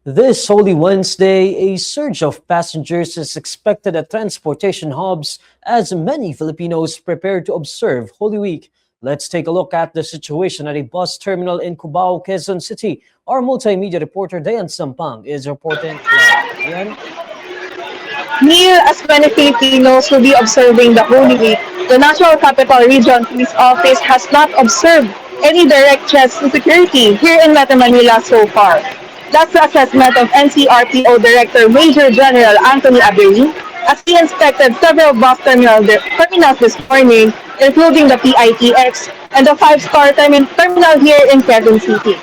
This Holy Wednesday, a surge of passengers is expected at transportation hubs as many Filipinos prepare to observe Holy Week. Let's take a look at the situation at a bus terminal in Cubao, Quezon City. Our multimedia reporter Dayan Sampang is reporting live. Dayan? Neil, as many Filipinos will be observing the Holy Week, the National Capital Region Police Office has not observed any direct threats to security here in Metro Manila so far. That's the assessment of NCRPO Director Major General Anthony Aberin as he inspected several bus terminals this morning, including the PITX and the five-star terminal here in Quezon City.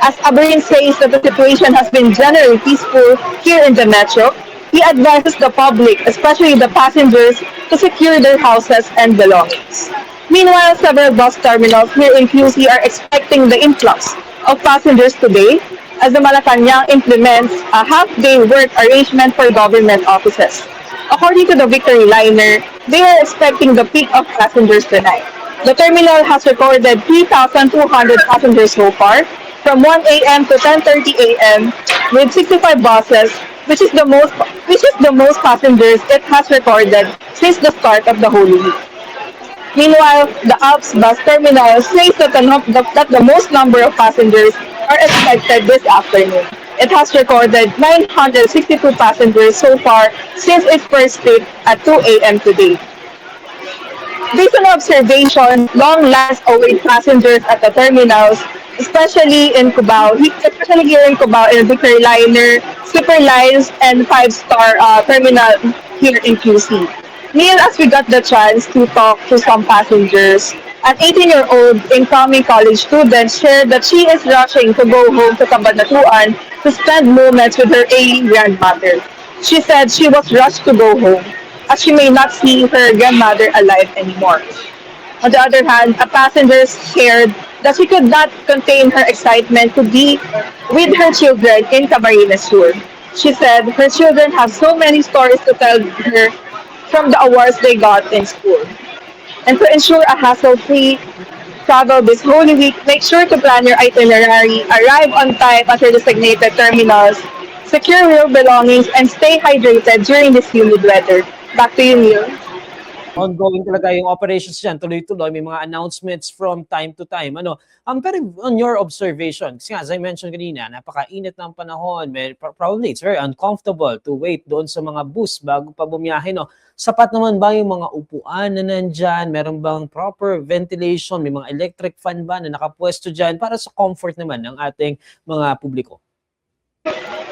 As Aberin says that the situation has been generally peaceful here in the metro, he advises the public, especially the passengers, to secure their houses and belongings. Meanwhile, several bus terminals here in QC are expecting the influx of passengers today as the Malacanang implements a half-day work arrangement for government offices. According to the Victory Liner, they are expecting the peak of passengers tonight. The terminal has recorded 3,200 passengers so far, from 1 a.m. to 10:30 a.m. with 65 buses, which is the most passengers it has recorded since the start of the Holy Week. Meanwhile, the Alps bus terminal says that the most number of passengers are expected this afternoon. It has recorded 962 passengers so far since its first trip at 2 a.m. today. Based on observation, long lines await passengers at the terminals, especially here in Cubao in Victory Liner, Super Lines, and five-star terminal here in QC. Neil, as we got the chance to talk to some passengers, an 18-year-old incoming college student shared that she is rushing to go home to Cabanatuan to spend moments with her ailing grandmother. She said she was rushed to go home as she may not see her grandmother alive anymore. On the other hand, a passenger shared that she could not contain her excitement to be with her children in Camarines Sur. She said her children have so many stories to tell her from the awards they got in school. And to ensure a hassle-free travel this Holy Week, make sure to plan your itinerary, arrive on time at your designated terminals, secure your belongings, and stay hydrated during this humid weather. Back to you, Neil. Ongoing talaga yung operations dyan, tuloy-tuloy, may mga announcements from time to time. Pero on your observation, kasi nga, as I mentioned kanina, napakainit ng panahon, probably it's very uncomfortable to wait doon sa mga bus bago pa bumiyahe, no? Sapat naman ba yung mga upuan na nandyan? Meron bang proper ventilation? May mga electric fan ba na nakapwesto dyan para sa comfort naman ng ating mga publiko?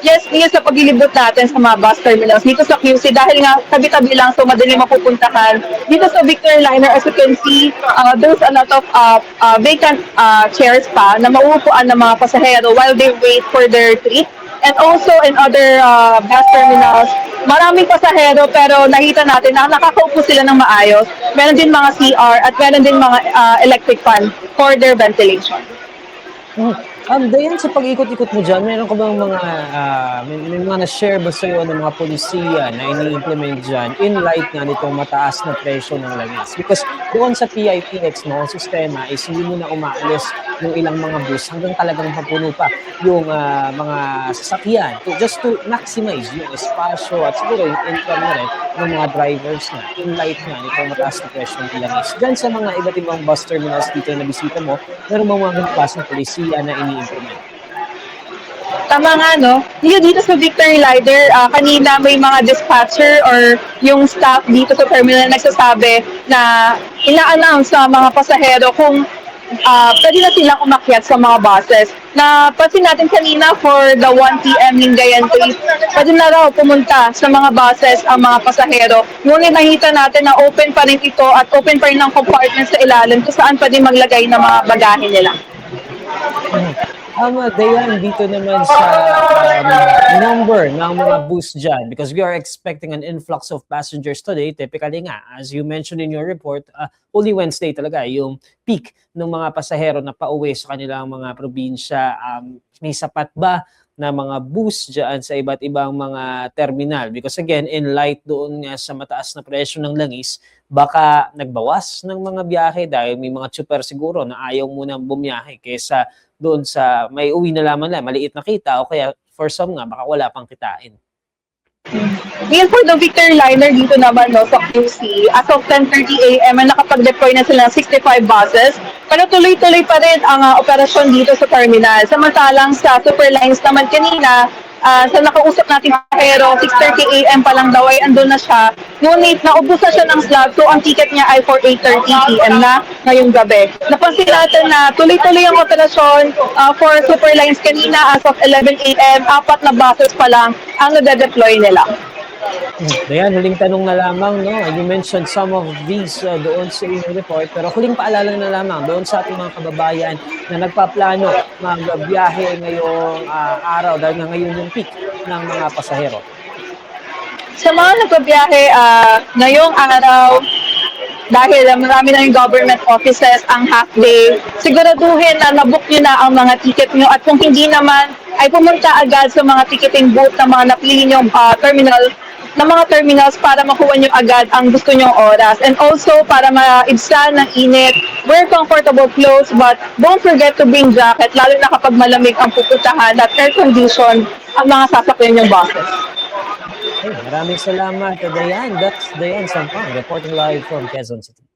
Yes, Neil, sa paglilibot natin sa mga bus terminals dito sa QC, dahil nga tabi-tabi lang, so madali mapupuntahan. Dito sa Victory Liner, as you can see, there's a lot of vacant chairs pa na mauupuan ng mga pasahero while they wait for their trip. And also in other bus terminals, maraming pasahero pero nakita natin na nakakaupo sila ng maayos. Meron din mga CR at meron din mga electric fan for their ventilation. Dayan, sa pag-ikot-ikot mo dyan, meron ka bang mga, may mga na-share ba sa'yo ng mga polisiya na ini-implement dyan in light nga nitong mataas na presyo ng langis? Because doon sa PITX mo, ang sistema is hindi mo na umaalis yung ilang mga bus hanggang talagang mapuno pa yung mga sasakyan just to maximize yung espasyo at siguro yung income na rin ng mga drivers na in light nga nitong mataas na presyo ng langis. Dyan sa mga iba't ibang bus terminals dito na bisita mo, meron mga klaseng polisiya na ini-implement? Tama nga, no? Dito sa Victory Liner, kanina may mga dispatcher or yung staff dito sa terminal na nagsasabi na ina-announce sa mga pasahero kung pwede na silang umakyat sa mga buses. Na pansin natin kanina for the 1 p.m. Lingayen Days, pwede na raw pumunta sa mga buses ang mga pasahero. Ngunit nakita natin na open pa rin ito at open pa rin ang compartments sa ilalim kung saan pwede maglagay ng mga bagahe nila. Dayan, dito naman sa number ng mga bus dyan, because we are expecting an influx of passengers today. Typically nga, as you mentioned in your report, Holy Wednesday talaga, yung peak ng mga pasahero na pauwi sa kanilang mga probinsya. May sapat ba na mga bus dyan sa iba't ibang mga terminal? Because again, in light doon nga sa mataas na presyo ng langis, baka nagbawas ng mga biyahe dahil may mga super siguro na ayaw munang bumiyahe kaysa doon sa may uwi na lamang lang, maliit na kita o kaya for some nga, baka wala pang kitain. Ngayon for the Victor Liner dito naman no, sa QC, as of 10:30 a.m. nakapag-deploy na sila ng 65 buses, pero tuloy-tuloy pa rin ang operasyon dito sa terminal. Samantalang sa Superlines naman kanina, sa nakausap natin pero 6:30 a.m. pa lang daw ay andun na siya. Ngunit naubos na siya ng slot, so ang ticket niya ay for 8:30 p.m. na ngayong gabi. Napansin natin na tuloy-tuloy ang operasyon for Superlines kanina as of 11 a.m. 4 na buses pa lang ang nade-deploy nila. Ayan, huling tanong na lamang, no? You mentioned some of these doon sa inyong report, pero huling paalala na lamang doon sa ating mga kababayan na nagpaplano magbiyahe ngayong araw dahil nga ngayon yung peak ng mga pasahero. Sa mga nagbabiyahe ngayong araw, dahil marami na yung government offices ang half day, siguraduhin na nabook nyo na ang mga ticket nyo at kung hindi naman, ay pumunta agad sa mga ticketing booth na mga napili nyong terminals para makuha nyo agad ang gusto nyong oras. And also, para maibsan ng init, wear comfortable clothes but don't forget to bring jacket, lalo na kapag malamig ang pupuntahan at air condition ang mga sasakyan nyong buses. Hey, maraming salamat, Dayan. That's Dayan Sampang, reporting live from Quezon City.